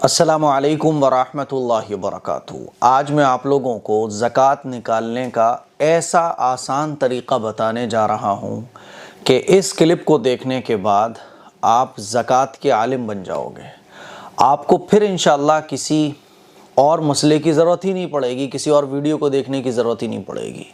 अस्सलामु अलैकुम वरहमतुल्लाहि वबरकातुहू। आज मैं आप लोगों को ज़कात निकालने का ऐसा आसान तरीक़ा बताने जा रहा हूँ कि इस क्लिप को देखने के बाद आप ज़कात के आलिम बन जाओगे। आपको फिर इंशाअल्लाह किसी और मसले की ज़रूरत ही नहीं पड़ेगी, किसी और वीडियो को देखने की ज़रूरत ही नहीं पड़ेगी।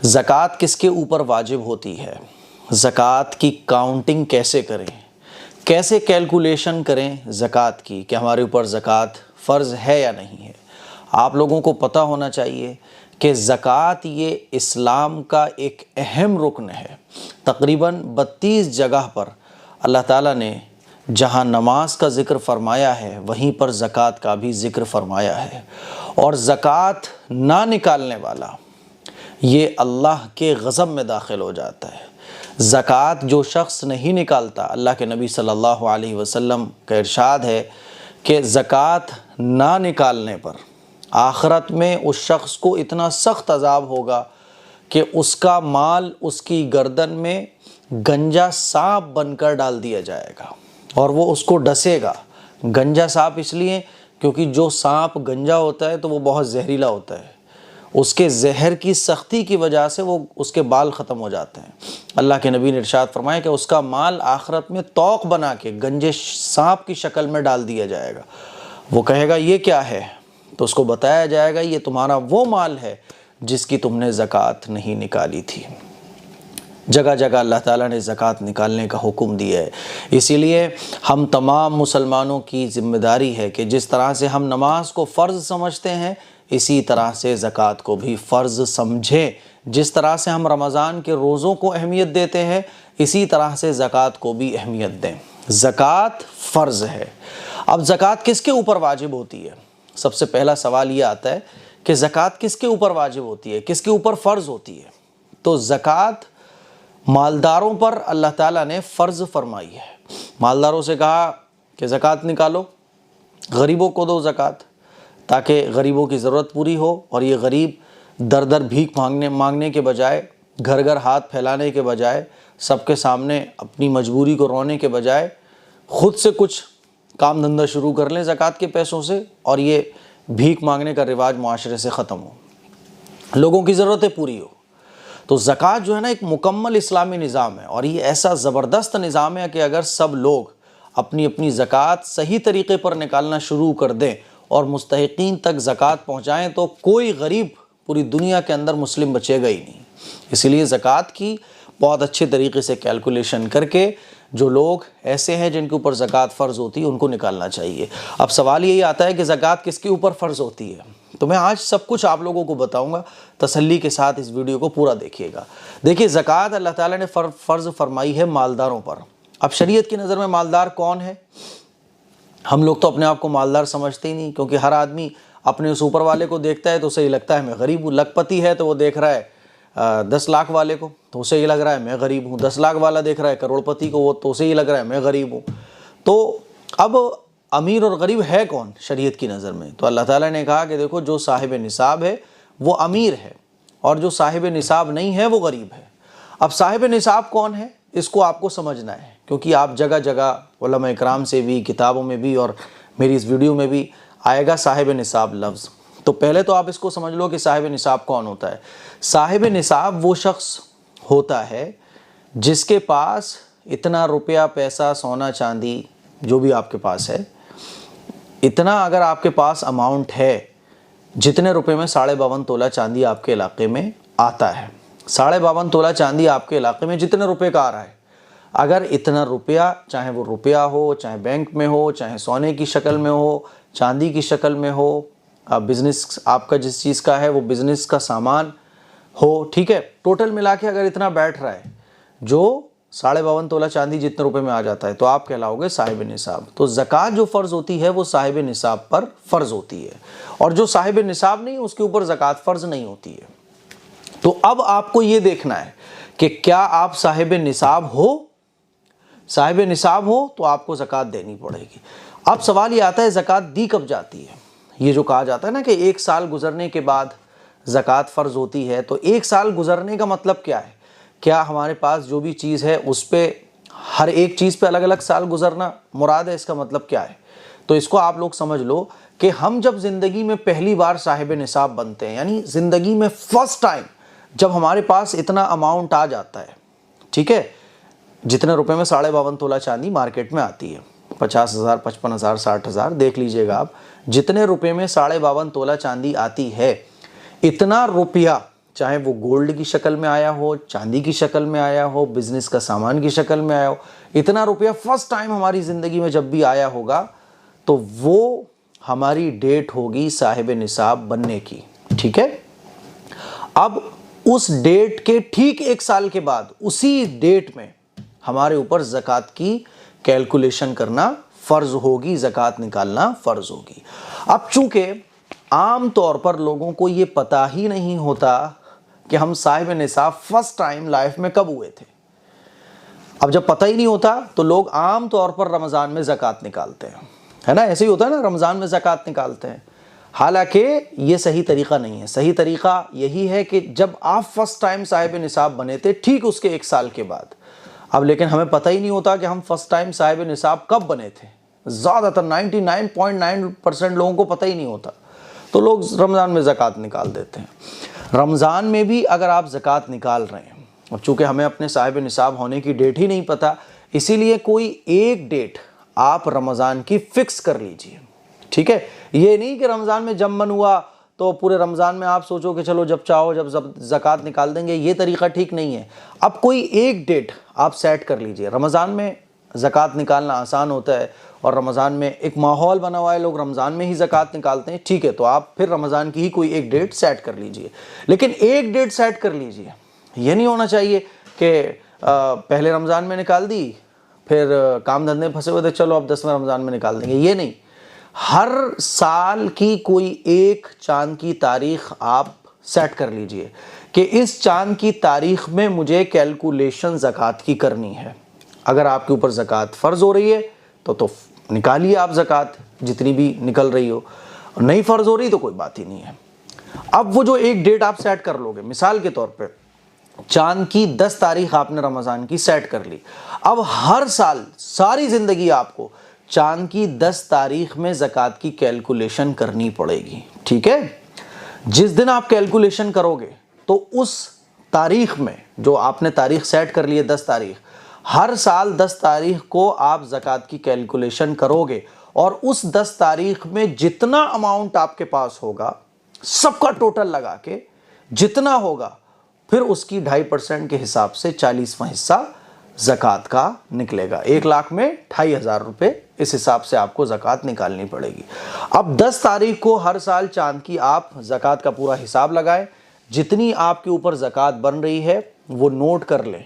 ज़कात किसके ऊपर वाजिब होती है, ज़कात की काउंटिंग कैसे करें, कैसे कैलकुलेशन करें ज़कात की कि हमारे ऊपर ज़कात फ़र्ज़ है या नहीं है। आप लोगों को पता होना चाहिए कि ज़कात ये इस्लाम का एक अहम रुकन है। तकरीबन 32 जगह पर अल्लाह ताला ने जहाँ नमाज का ज़िक्र फ़रमाया है वहीं पर ज़कात का भी ज़िक्र फ़रमाया है। और ज़कात ना निकालने वाला ये अल्लाह के ग़ज़ब में दाखिल हो जाता है। ज़कात जो शख्स नहीं निकालता, अल्लाह के नबी सल्लल्लाहु अलैहि वसल्लम का इरशाद है कि ज़कात ना निकालने पर आखिरत में उस शख्स को इतना सख्त अज़ाब होगा कि उसका माल उसकी गर्दन में गंजा सांप बनकर डाल दिया जाएगा और वो उसको डसेगा। गंजा सांप इसलिए क्योंकि जो सांप गंजा होता है तो वो बहुत जहरीला होता है, उसके जहर की सख्ती की वजह से वो उसके बाल ख़त्म हो जाते हैं। अल्लाह के नबी ने इरशाद फरमाया कि उसका माल आखिरत में तौक बना के गंजे सांप की शक्ल में डाल दिया जाएगा। वो कहेगा ये क्या है, तो उसको बताया जाएगा ये तुम्हारा वो माल है जिसकी तुमने ज़कात नहीं निकाली थी। जगह जगह अल्लाह ताला ने ज़कात निकालने का हुक्म दिया है। इसीलिए हम तमाम मुसलमानों की ज़िम्मेदारी है कि जिस तरह से हम नमाज को फ़र्ज़ समझते हैं इसी तरह से ज़कात को भी फ़र्ज़ समझें। जिस तरह से हम रमज़ान के रोज़ों को अहमियत देते हैं इसी तरह से ज़कात को भी अहमियत दें। ज़कात फ़र्ज़ है। अब ज़कात किसके ऊपर वाजिब होती है? सबसे पहला सवाल ये आता है कि ज़कात किसके ऊपर वाजिब होती है, किसके ऊपर फ़र्ज़ होती है? तो ज़कात मालदारों पर अल्लाह ताला ने फ़र्ज़ फरमाई है। मालदारों से कहा कि ज़कात निकालो, गरीबों को दो ज़कात, ताकि गरीबों की ज़रूरत पूरी हो और ये गरीब दर दर भीख मांगने के बजाय, घर घर हाथ फैलाने के बजाय, सबके सामने अपनी मजबूरी को रोने के बजाय ख़ुद से कुछ काम धंधा शुरू कर लें ज़कात के पैसों से और ये भीख मांगने का रिवाज मुआशरे से ख़त्म हो, लोगों की ज़रूरतें पूरी हो। तो ज़कात जो है ना एक मुकम्मल इस्लामी निज़ाम है और ये ऐसा ज़बरदस्त निज़ाम है कि अगर सब लोग अपनी अपनी ज़कात सही तरीक़े पर निकालना शुरू कर दें और मुस्तहिक़ीन तक ज़कात पहुँचाएँ तो कोई गरीब पूरी दुनिया के अंदर मुस्लिम बचेगा ही नहीं। इसीलिए ज़कात की बहुत अच्छे तरीक़े से कैलकुलेशन करके जो लोग ऐसे हैं जिनके ऊपर ज़कात फ़र्ज़ होती है उनको निकालना चाहिए। अब सवाल यही आता है कि ज़कात किसके ऊपर फ़र्ज़ होती है, तो मैं आज सब कुछ आप लोगों को बताऊंगा। तसल्ली के साथ इस वीडियो को पूरा देखिएगा। देखिए, ज़कात अल्लाह ताला ने फ़र्ज़ फरमाई है मालदारों पर। अब शरीयत की नज़र में मालदार कौन है? हम लोग तो अपने आप को मालदार समझते ही नहीं, क्योंकि हर आदमी अपने उस ऊपर वाले को देखता है तो उसे ही लगता है मैं गरीब हूँ। लखपति है तो वो देख रहा है 10 लाख वाले को तो उसे ही लग रहा है मैं गरीब हूँ। 10 लाख वाला देख रहा है करोड़पति को, वो तो उसे ही लग रहा है मैं गरीब हूँ। तो अब अमीर और गरीब है कौन शरीयत की नज़र में? तो अल्लाह ताला ने कहा कि देखो, जो साहिब निसाब है वो अमीर है और जो साहिब निसाब नहीं है वो गरीब है। अब साहिब निसाब कौन है इसको आपको समझना है, क्योंकि आप जगह जगह उलमा इकराम से भी, किताबों में भी और मेरी इस वीडियो में भी आएगा साहिब निसाब लफ्ज़। तो पहले तो आप इसको समझ लो कि साहिब निसाब कौन होता है। साहिब निसाब वो शख्स होता है जिसके पास इतना रुपया, पैसा, सोना, चांदी जो भी आपके पास है, इतना अगर आपके पास अमाउंट है, जितने रुपए में 52.5 तोला चांदी आपके इलाके में आता है, 52.5 तोला चांदी आपके इलाके में जितने रुपए का आ रहा है, अगर इतना रुपया, चाहे वो रुपया हो, चाहे बैंक में हो, चाहे सोने की शक्ल में हो, चांदी की शक्ल में हो, बिज़नेस आपका जिस चीज़ का है वो बिज़नेस का सामान हो, ठीक है, टोटल मिला के अगर इतना बैठ रहा है जो 52.5 तोला चांदी जितने रुपए में आ जाता है, तो आप कहलाओगे साहिब निसाब। तो ज़कात जो फ़र्ज़ होती है वो साहिब निसाब पर फ़र्ज़ होती है और जो साहिब निसाब नहीं उसके ऊपर ज़कात फ़र्ज़ नहीं होती है। तो अब आपको ये देखना है कि क्या आप साहिब निसाब हो। साहिब निसाब हो तो आपको ज़कात देनी पड़ेगी। अब सवाल ये आता है ज़कात दी कब जाती है? ये जो कहा जाता है ना कि 1 साल गुजरने के बाद ज़कात फ़र्ज़ होती है, तो 1 साल गुजरने का मतलब क्या है? क्या हमारे पास जो भी चीज़ है उस पर हर एक चीज़ पे अलग अलग साल गुजरना मुराद है? इसका मतलब क्या है? तो इसको आप लोग समझ लो कि हम जब ज़िंदगी में पहली बार साहिब निसाब बनते हैं, यानी ज़िंदगी में फर्स्ट टाइम जब हमारे पास इतना अमाउंट आ जाता है, ठीक है, जितने रुपए में 52.5 तोला चांदी मार्केट में आती है, 50,000, 55,000, 60,000, देख लीजिएगा आप, जितने रुपए में 52.5 तोला चांदी आती है, इतना रुपया चाहे वो गोल्ड की शक्ल में आया हो, चांदी की शक्ल में आया हो, बिजनेस का सामान की शक्ल में आया हो, इतना रुपया फर्स्ट टाइम हमारी ज़िंदगी में जब भी आया होगा तो वो हमारी डेट होगी साहिब निसाब बनने की, ठीक है। अब उस डेट के ठीक 1 साल के बाद उसी डेट में हमारे ऊपर ज़कात की कैलकुलेशन करना फ़र्ज़ होगी, ज़कात निकालना फ़र्ज़ होगी। अब चूंकि आम तौर पर लोगों को ये पता ही नहीं होता कि हम साहिब निसाब फर्स्ट टाइम लाइफ में कब हुए थे। अब जब पता ही नहीं होता तो लोग आम तौर पर रमज़ान में ज़कात निकालते हैं, है ना, ऐसे ही होता है ना, रमज़ान में ज़कात निकालते हैं। हालांकि ये सही तरीक़ा नहीं है। सही तरीक़ा यही है कि जब आप फर्स्ट टाइम साहिब निसाब बने थे ठीक उसके 1 साल के बाद। अब लेकिन हमें पता ही नहीं होता कि हम फर्स्ट टाइम साहिब निसाब कब बने थे। ज़्यादातर 99.9% लोगों को पता ही नहीं होता, तो लोग रमज़ान में ज़कात निकाल देते हैं। रमज़ान में भी अगर आप ज़कात निकाल रहे हैं, अब चूँकि हमें अपने साहिब निसाब होने की डेट ही नहीं पता, इसीलिए कोई एक डेट आप रमज़ान की फ़िक्स कर लीजिए, ठीक है। ये नहीं कि रमज़ान में जब मन हुआ तो पूरे रमज़ान में आप सोचो कि चलो जब चाहो जब ज़कात निकाल देंगे, ये तरीक़ा ठीक नहीं है। अब कोई एक डेट आप सेट कर लीजिए। रमज़ान में ज़कात निकालना आसान होता है और रमज़ान में एक माहौल बना हुआ है, लोग रमज़ान में ही ज़कात निकालते हैं, ठीक है, तो आप फिर रमज़ान की ही कोई एक डेट सेट कर लीजिए। लेकिन एक डेट सेट कर लीजिए, ये नहीं होना चाहिए कि पहले रमज़ान में निकाल दी, फिर काम धंधे फंसे हुए थे, चलो अब 10वें रमज़ान में निकाल देंगे, ये नहीं। हर साल की कोई एक चांद की तारीख़ आप सेट कर लीजिए कि इस चांद की तारीख़ में मुझे कैलकुलेशन ज़कात की करनी है। अगर आपके ऊपर ज़कात फ़र्ज़ हो रही है तो निकालिए आप ज़कात जितनी भी निकल रही हो, और नहीं फ़र्ज़ हो रही तो कोई बात ही नहीं है। अब वो जो एक डेट आप सेट कर लोगे, मिसाल के तौर पे चांद की 10 तारीख आपने रमज़ान की सेट कर ली, अब हर साल सारी ज़िंदगी आपको चांद की 10 तारीख में ज़कात की कैलकुलेशन करनी पड़ेगी, ठीक है। जिस दिन आप कैलकुलेशन करोगे तो उस तारीख में जो आपने तारीख सेट कर ली है 10 तारीख, हर साल 10 तारीख को आप ज़कात की कैलकुलेशन करोगे और उस 10 तारीख में जितना अमाउंट आपके पास होगा सबका टोटल लगा के जितना होगा, फिर उसकी 2.5% के हिसाब से 40वां हिस्सा ज़कात का निकलेगा। 1 लाख में 2,500 रुपये, इस हिसाब से आपको ज़कात निकालनी पड़ेगी। अब 10 तारीख को हर साल चांद की आप ज़कात का पूरा हिसाब लगाएं, जितनी आपके ऊपर ज़कात बन रही है वो नोट कर लें,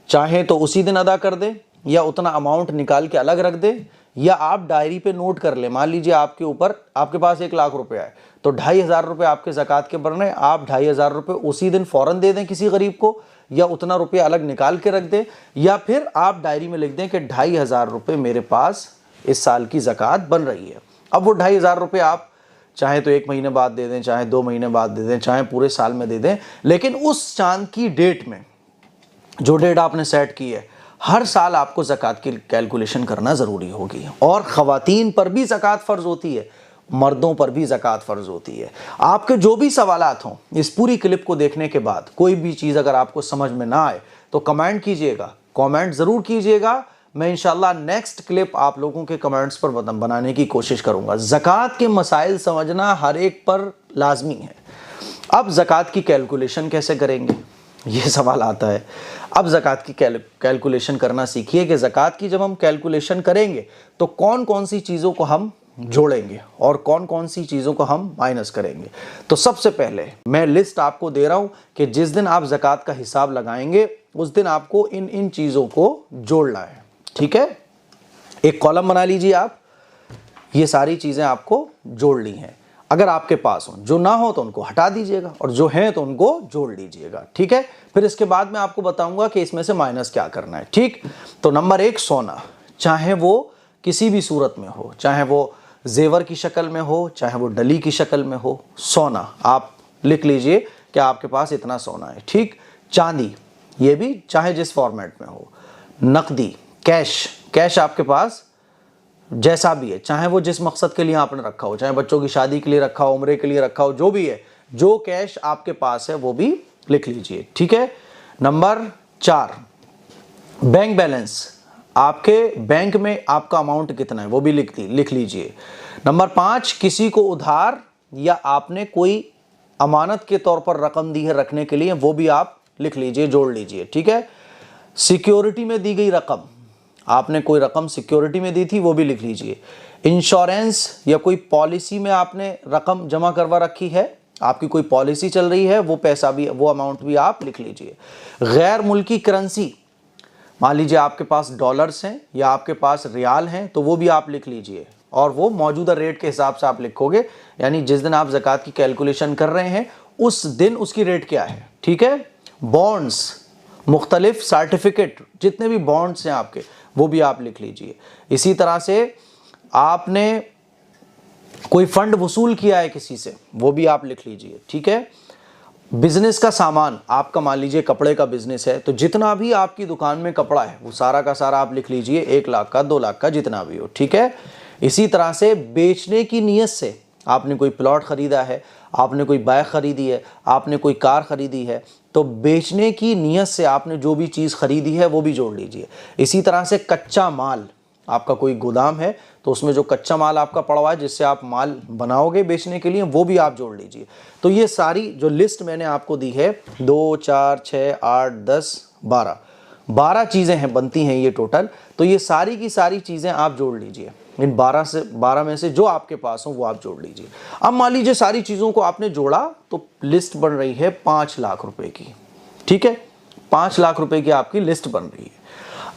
चाहे तो उसी दिन अदा कर दें या उतना अमाउंट निकाल के अलग रख दें, या आप डायरी पे नोट कर लें। मान लीजिए आपके पास 1 लाख रुपया है तो 2,500 रुपये आपके ज़कात के बन रहे हैं, आप 2,500 रुपये उसी दिन फ़ौरन दे दें किसी गरीब को, या उतना रुपया अलग निकाल के रख दें, या फिर आप डायरी में लिख दें कि 2,500 रुपये मेरे पास इस साल की ज़कात बन रही है। अब वो 2,500 रुपये आप चाहे तो 1 महीने बाद दे दें, चाहे 2 महीने बाद दे दें, चाहे पूरे साल में दे दें, लेकिन उस चांद की डेट में, जो डेट आपने सेट की है, हर साल आपको ज़कात की कैलकुलेशन करना ज़रूरी होगी। और ख़वातीन पर भी ज़कात फ़र्ज़ होती है, मर्दों पर भी ज़कात फ़र्ज़ होती है। आपके जो भी सवालात हों इस पूरी क्लिप को देखने के बाद, कोई भी चीज़ अगर आपको समझ में ना आए तो कमेंट कीजिएगा, कमेंट ज़रूर कीजिएगा। मैं इंशाल्लाह नेक्स्ट क्लिप आप लोगों के कमेंट्स पर बनाने की कोशिश करूँगा। ज़कात के मसाइल समझना हर एक पर लाजमी है। अब ज़कात की कैलकुलेशन कैसे करेंगे, ये सवाल आता है। अब ज़कात की कैलकुलेशन करना सीखिए कि ज़कात की जब हम कैलकुलेशन करेंगे तो कौन कौन सी चीज़ों को हम जोड़ेंगे और कौन कौन सी चीज़ों को हम माइनस करेंगे। तो सबसे पहले मैं लिस्ट आपको दे रहा हूं कि जिस दिन आप ज़कात का हिसाब लगाएंगे उस दिन आपको इन चीज़ों को जोड़ना है, ठीक है। एक कॉलम बना लीजिए आप, ये सारी चीज़ें आपको जोड़ ली हैं। अगर आपके पास हो, जो ना हो तो उनको हटा दीजिएगा और जो हैं तो उनको जोड़ लीजिएगा, ठीक है। फिर इसके बाद मैं आपको बताऊंगा कि इसमें से माइनस क्या करना है, ठीक। तो नंबर 1, सोना, चाहे वो किसी भी सूरत में हो, चाहे वो जेवर की शक्ल में हो, चाहे वो डली की शक्ल में हो, सोना आप लिख लीजिए कि आपके पास इतना सोना है, ठीक। चांदी, ये भी चाहे जिस फॉर्मेट में हो। नकदी, कैश आपके पास जैसा भी है, चाहे वो जिस मकसद के लिए आपने रखा हो, चाहे बच्चों की शादी के लिए रखा हो, उम्रे के लिए रखा हो, जो भी है, जो कैश आपके पास है वो भी लिख लीजिए। ठीक है। नंबर 4, बैंक बैलेंस, आपके बैंक में आपका अमाउंट कितना है वो भी लिख लीजिए। नंबर 5, किसी को उधार या आपने कोई अमानत के तौर पर रकम दी है रखने के लिए, वो भी आप लिख लीजिए, जोड़ लीजिए। ठीक है। सिक्योरिटी में दी गई रकम, आपने कोई रकम सिक्योरिटी में दी थी, वो भी लिख लीजिए। इंश्योरेंस या कोई पॉलिसी में आपने रकम जमा करवा रखी है, आपकी कोई पॉलिसी चल रही है, वो पैसा भी, वो अमाउंट भी आप लिख लीजिए। गैर मुल्की करेंसी, मान लीजिए आपके पास डॉलर्स हैं या आपके पास रियाल हैं, तो वो भी आप लिख लीजिए, और वो मौजूदा रेट के हिसाब से आप लिखोगे, यानी जिस दिन आप ज़कात की कैलकुलेशन कर रहे हैं उस दिन उसकी रेट क्या है। ठीक है। बॉन्ड्स, मुख्तलिफ सर्टिफिकेट, जितने भी बॉन्ड्स हैं आपके, वो भी आप लिख लीजिए। इसी तरह से आपने कोई फंड वसूल किया है किसी से, वो भी आप लिख लीजिए। ठीक है। बिजनेस का सामान, आपका मान लीजिए कपड़े का बिजनेस है, तो जितना भी आपकी दुकान में कपड़ा है वो सारा का सारा आप लिख लीजिए, 1 लाख का, 2 लाख का, जितना भी हो। ठीक है। इसी तरह से बेचने की नीयत से, आपने कोई प्लॉट खरीदा है, आपने कोई बाइक खरीदी है, आपने कोई कार खरीदी है, तो बेचने की नीयत से आपने जो भी चीज़ खरीदी है वो भी जोड़ लीजिए। इसी तरह से कच्चा माल, आपका कोई गोदाम है तो उसमें जो कच्चा माल आपका पड़ा हुआ है जिससे आप माल बनाओगे बेचने के लिए, वो भी आप जोड़ लीजिए। तो ये सारी जो लिस्ट मैंने आपको दी है, 2, 4, 6, 8, 10, 12 चीज़ें हैं, बनती हैं ये टोटल। तो ये सारी की सारी चीज़ें आप जोड़ लीजिए, इन 12 में से जो आपके पास हो वो आप जोड़ लीजिए। अब मान लीजिए सारी चीज़ों को आपने जोड़ा तो लिस्ट बन रही है 5 लाख रुपए की। ठीक है। 5 लाख रुपए की आपकी लिस्ट बन रही है।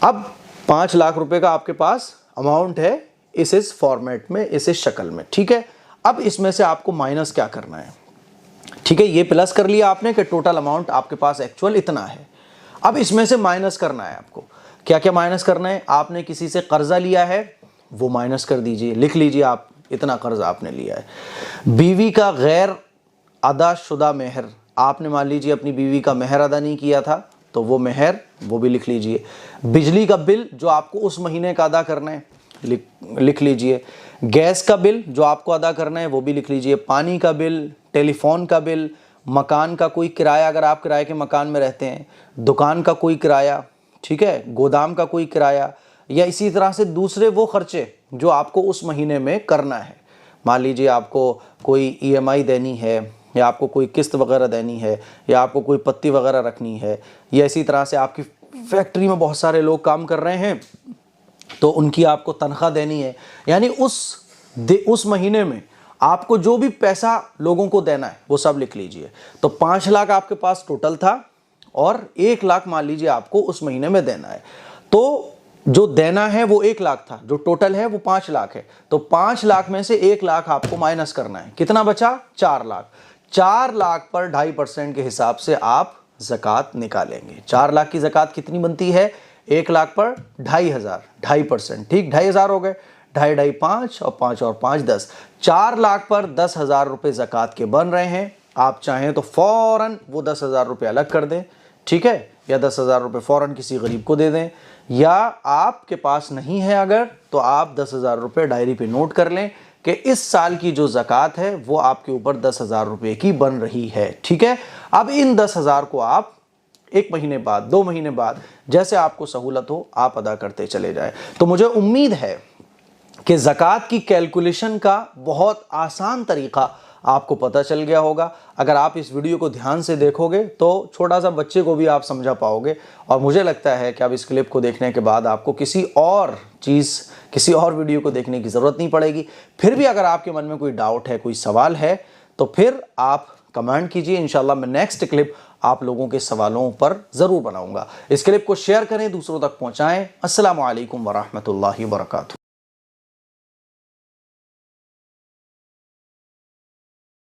अब 5 लाख रुपए का आपके पास अमाउंट है इस फॉर्मेट में, इस शक्ल में। ठीक है। अब इसमें से आपको माइनस क्या करना है। ठीक है। ये प्लस कर लिया आपने कि टोटल अमाउंट आपके पास एक्चुअल इतना है। अब इसमें से माइनस करना है आपको। क्या क्या माइनस करना है। आपने किसी से कर्जा लिया है, वो माइनस कर दीजिए, लिख लीजिए आप इतना कर्जा आपने लिया है। बीवी का गैर अदाशुदा मेहर, आपने मान लीजिए अपनी बीवी का मेहर अदा नहीं किया था, तो वो मेहर वो भी लिख लीजिए। बिजली का बिल जो आपको उस महीने का अदा करना है, लिख लीजिए। गैस का बिल जो आपको अदा करना है वो भी लिख लीजिए। पानी का बिल, टेलीफोन का बिल, मकान का कोई किराया अगर आप किराए के मकान में रहते हैं, दुकान का कोई किराया, ठीक है, गोदाम का कोई किराया, या इसी तरह से दूसरे वो खर्चे जो आपको उस महीने में करना है। मान लीजिए आपको कोई EMI देनी है, या आपको कोई किस्त वगैरह देनी है, या आपको कोई पत्ती वगैरह रखनी है, या इसी तरह से आपकी फैक्ट्री में बहुत सारे लोग काम कर रहे हैं तो उनकी आपको तनख्वाह देनी है। यानी उस महीने में आपको जो भी पैसा लोगों को देना है वो सब लिख लीजिए। तो 5 लाख आपके पास टोटल था और 1 लाख मान लीजिए आपको उस महीने में देना है। तो जो देना है वो 1 लाख था, जो टोटल है वो 5 लाख है। तो 5 लाख में से 1 लाख आपको माइनस करना है। कितना बचा? 4 लाख। 4 लाख पर 2.5% के हिसाब से आप ज़कात निकालेंगे। 4 लाख की ज़कात कितनी बनती है? 1 लाख पर 2,500, 2.5%, ठीक, 2,500 हो गए, 2.5, 5 और 5 और 5 10। 4 लाख पर 10,000 रुपये ज़कात के बन रहे हैं। आप चाहें तो फ़ौरन वो 10,000 रुपये अलग कर दें, ठीक है, या 10,000 रुपये फ़ौरन किसी गरीब को दे दें, या आपके पास नहीं है अगर, तो आप 10,000 रुपये डायरी पे नोट कर लें कि इस साल की जो ज़कात है वो आपके ऊपर 10,000 रुपये की बन रही है। ठीक है। अब इन 10,000 को आप 1 महीने बाद, 2 महीने बाद, जैसे आपको सहूलत हो आप अदा करते चले जाए। तो मुझे उम्मीद है कि ज़कात की कैलकुलेशन का बहुत आसान तरीका आपको पता चल गया होगा। अगर आप इस वीडियो को ध्यान से देखोगे तो छोटा सा बच्चे को भी आप समझा पाओगे, और मुझे लगता है कि अब इस क्लिप को देखने के बाद आपको किसी और वीडियो को देखने की ज़रूरत नहीं पड़ेगी। फिर भी अगर आपके मन में कोई डाउट है, कोई सवाल है, तो फिर आप कमेंट कीजिए। इंशाल्लाह मैं नेक्स्ट क्लिप आप लोगों के सवालों पर ज़रूर बनाऊंगा। इस क्लिप को शेयर करें, दूसरों तक पहुँचाएँ। अस्सलामु अलैकुम वरहमतुल्लाहि वबरकातुहू।